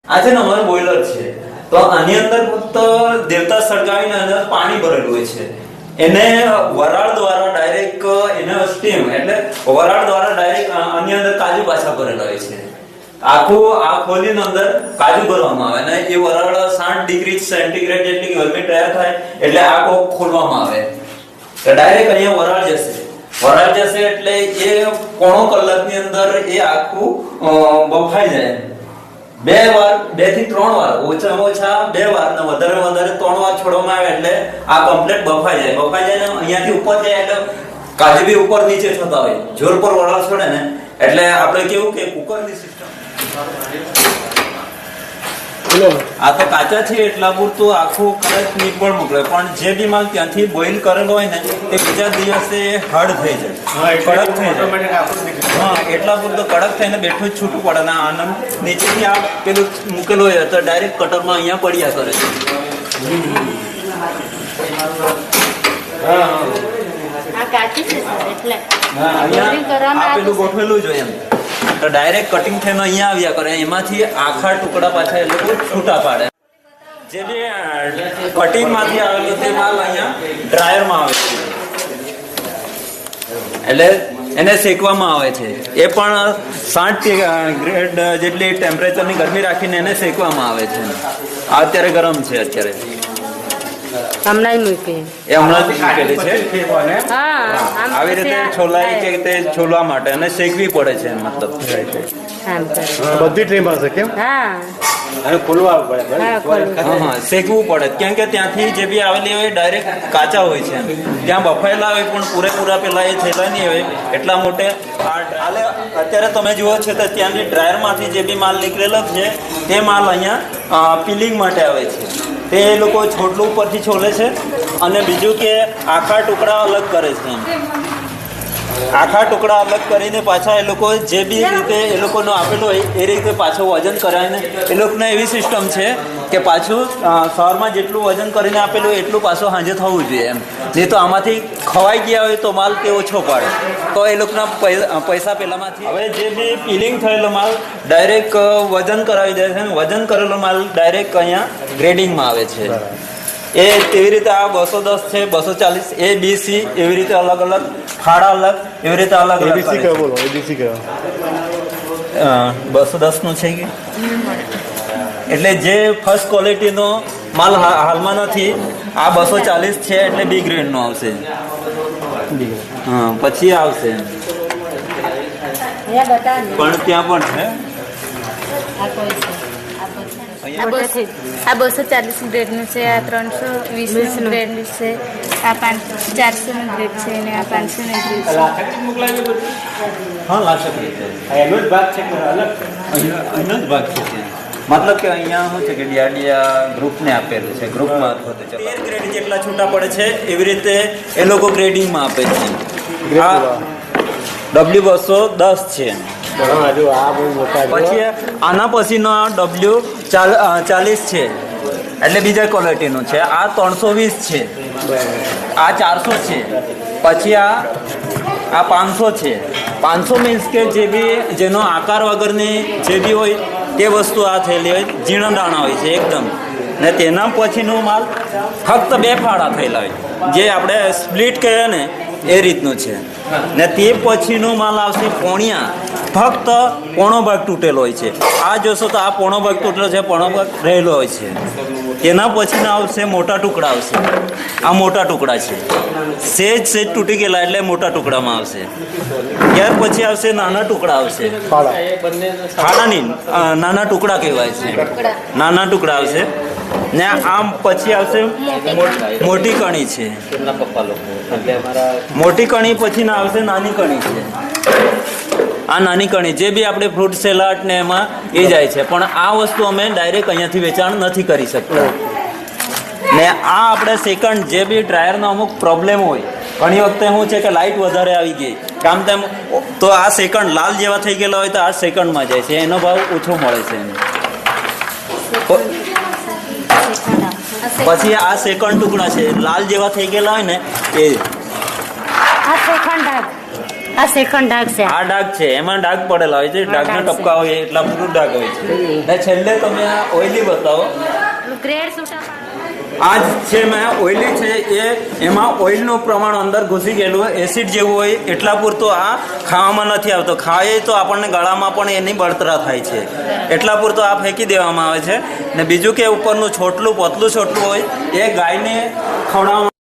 આ છે ને અમારું બોઇલર છે, તો આની અંદર ફક્ત દેવતા સળગાવીને અંદર પાણી ભરેલું હોય છે. એને વરાળ દ્વારા ડાયરેક્ટ એને સ્ટીમ એટલે વરાળ દ્વારા ડાયરેક્ટ આની અંદર કાજુ પાછા ભરેલા હોય છે. આખું આ ખોલીની અંદર કાજુ ભરવામાં આવે અને એ વરાળ 60 ડિગ્રી સેન્ટીગ્રેડ જેટલી ગરમી તૈયાર થાય એટલે આ કોક ખોલવામાં આવે તો ડાયરેક્ટ અહીંયા વરાળ જશે એટલે એ પોણો કલાકની અંદર એ આખું બફાઈ જાય. 2 થી 3 વાર, ઓછામાં ઓછા 2 વાર ને વધારે 3 વાર છોડવામાં આવે એટલે આ કમ્પ્લીટ બફાઈ જાય ને અહીંયાથી ઉપર જાય એટલે કાજુ બી ઉપર નીચે થતા હોય. જોર પર વરાળ છોડે ને એટલે આપણે કેવું કે કુકરની સિસ્ટમ. આ તો કાચા છે એટલા પૂરતું આખું કદાચ નિર્બળ મોકલે, પણ જે બી માલ ત્યાંથી બોઇલ કરેલો હોય ને એ બીજા દિવસે હાર્ડ થઈ જાય, કડક થઈ જાય. હા, એટલા પૂરતું કડક થઈને બેઠું જ છૂટું પડે ને આનંદ નીચેથી આ પેલું મૂકેલું હોય તો ડાયરેક્ટ કટરમાં અહીંયા પડ્યા કરે છે. પેલું ગોઠવેલું જ હોય એમ તો ડાયરેક્ટ કટિંગ થઈને અહીંયા આવ્યા કરે, એમાંથી આખા ટુકડા પાછા એ લોકો છૂટા પાડે. જે બી કટિંગ માંથી આવેલું તે માલ અહીંયા ડ્રાયરમાં આવે છે એટલે એને શેકવામાં આવે છે. એ પણ 60 ગ્રેડ જેટલી ટેમ્પરેચરની ગરમી રાખીને એને શેકવામાં આવે છે. અત્યારે ગરમ છે, અત્યારે હમણાં મૂકી એ હમણાં મૂકેલી છે. આવી રીતે છોલાય કે તે છોલવા માટે અને શેકવી પડે છે, મતલબ બધી ટ્રેમ હશે કેમ? ખોલવા પડે, શેકવું પડે કેમ કે ત્યાંથી જે બી આવેલી હોય ડાયરેક્ટ કાચા હોય છે, ત્યાં બફાયેલા હોય પણ પૂરેપૂરા પેલા એ થયેલા નહીં હોય એટલા મોટે. અત્યારે તમે જુઓ છો તો ત્યાંની ડ્રાયર માંથી જે બી માલ નીકળેલો છે તે માલ અહીંયા પીલિંગ માટે આવે છે. તે એ લોકો છોડલું ઉપરથી છોલે છે અને બીજું કે આખા ટુકડા અલગ કરે છે. આખા ટુકડા અલગ કરીને પાછા એ લોકો જે બી રીતે એ લોકોનો આપેલું હોય એ રીતે પાછું વજન કરાવીને એ લોકોને એવી સિસ્ટમ છે કે પાછું સવારમાં જેટલું વજન કરીને આપેલું હોય એટલું પાછું સાંજે થવું જોઈએ એમ. નહીં તો આમાંથી ખવાઈ ગયા હોય તો માલ તે ઓછો પાડે તો એ લોકોના પૈસા પેલામાંથી. હવે જે બી પીલિંગ થયેલો માલ ડાયરેક્ટ વજન કરાવી દે છે, વજન કરેલો માલ ડાયરેક્ટ અહીંયા ગ્રેડિંગમાં આવે છે. એ તેવી રીતે આ 210 છે, 240 A B C એવી રીતે અલગ અલગ ફાળા અલગ એવી રીતે અલગ અલગ. ABC કયો બોલો? ABC કયો? 210 નું છે કે એટલે જે ફર્સ્ટ ક્વોલિટીનો માલ હાલમાં નથી. આ 240 છે એટલે બી ગ્રેડ નો આવશે. હા, પછી આવશે પણ ત્યાં પણ છે. આ 240 ગ્રેડનું છે, આ 320 ગ્રેડનું છે, આ 400 નું ગ્રેડ છે અને આ 500 નું ગ્રેડ છે. હા, લાગશે એનો જ ભાગ છે કે અલગ એનો જ ભાગ છે. મતલબ કે અહીંયા શું છે કે ડીઆરડીઆ ગ્રુપને આપેલું છે, ગ્રુપમાં 13 ગ્રેડ જેટલા છૂટા પડે છે એવી રીતે એ લોકો ગ્રેડિંગમાં આપે છે. આ W210 છે. પછી આના પછીનો W40 છે એટલે બીજા ક્વોલિટીનું છે. આ 320 છે, આ 400 છે, પછી આ 500 છે. 500 મીન્સ કે જે બી જેનો આકાર વગરની જે બી હોય તે વસ્તુ આ થયેલી હોય, ઝીણા દાણા હોય છે એકદમ. ને તેના પછીનો માલ ફક્ત 2 ફાળા થયેલા હોય જે આપણે સ્પ્લિટ કહીએ ને એ રીતનું છે. ને તે પછીનો માલ આવશે પોણિયા, ફક્ત પોણો ભાગ તૂટેલો હોય છે. આ જોશો તો આ પોણો ભાગ તૂટેલો છે, પોણો ભાગ રહેલો હોય છે. તેના પછીના આવશે મોટા ટુકડા આવશે. આ મોટા ટુકડા છે, સેજ તૂટી ગયેલા એટલે મોટા ટુકડામાં આવશે. ત્યાર પછી આવશે નાના ટુકડા આવશે. ફાળાની નાના ટુકડા કહેવાય છે, નાના ટુકડા આવશે. ને આમ પછી આવશે મોટી કણી છે. મોટી કણી પછી ના આવશે નાની કણી છે. આ નાની કણી જે બી આપણે ફ્રૂટ સેલાડ ને એમાં એ જાય છે, પણ આ વસ્તુ અમે ડાયરેક્ટ અહીંયાથી વેચાણ નથી કરી શકતા. ને આ આપણે સેકન્ડ જે બી ડ્રાયરનો અમુક પ્રોબ્લેમ હોય, ઘણી વખતે શું છે કે લાઇટ વધારે આવી ગઈ કામ તેમ તો આ સેકન્ડ લાલ જેવા થઈ ગયેલા હોય તો આ સેકન્ડમાં જાય છે, એનો ભાવ ઓછો મળે છે. પછી આ સેકન્ડ ટુકડા છે, લાલ જેવા થઈ ગયેલા હોય ને એ આ સેકન્ડ ડાઘ છે. આ ડાઘ છે, એમાં ડાઘ પડેલા હોય છે, ડાઘના ટપકા હોય એટલા બધું ડાઘ હોય છે. ને છેલ્લે તમે આ ઓઇલી બતાવો. ગ્રેડ છૂટા આ છે મેં ઓઇલી છે એમાં ઓઇલનું પ્રમાણ અંદર ઘૂસી ગયેલું હોય, એસિડ જેવું હોય, એટલા પૂરતું આ ખાવામાં નથી આવતો. ખાઈએ તો આપણને ગળામાં પણ એની બળતરા થાય છે, એટલા પૂરતું આ ફેંકી દેવામાં આવે છે. ને બીજું કે ઉપરનું છોટલું પતલું છોટલું હોય એ ગાયને ખવડાવવામાં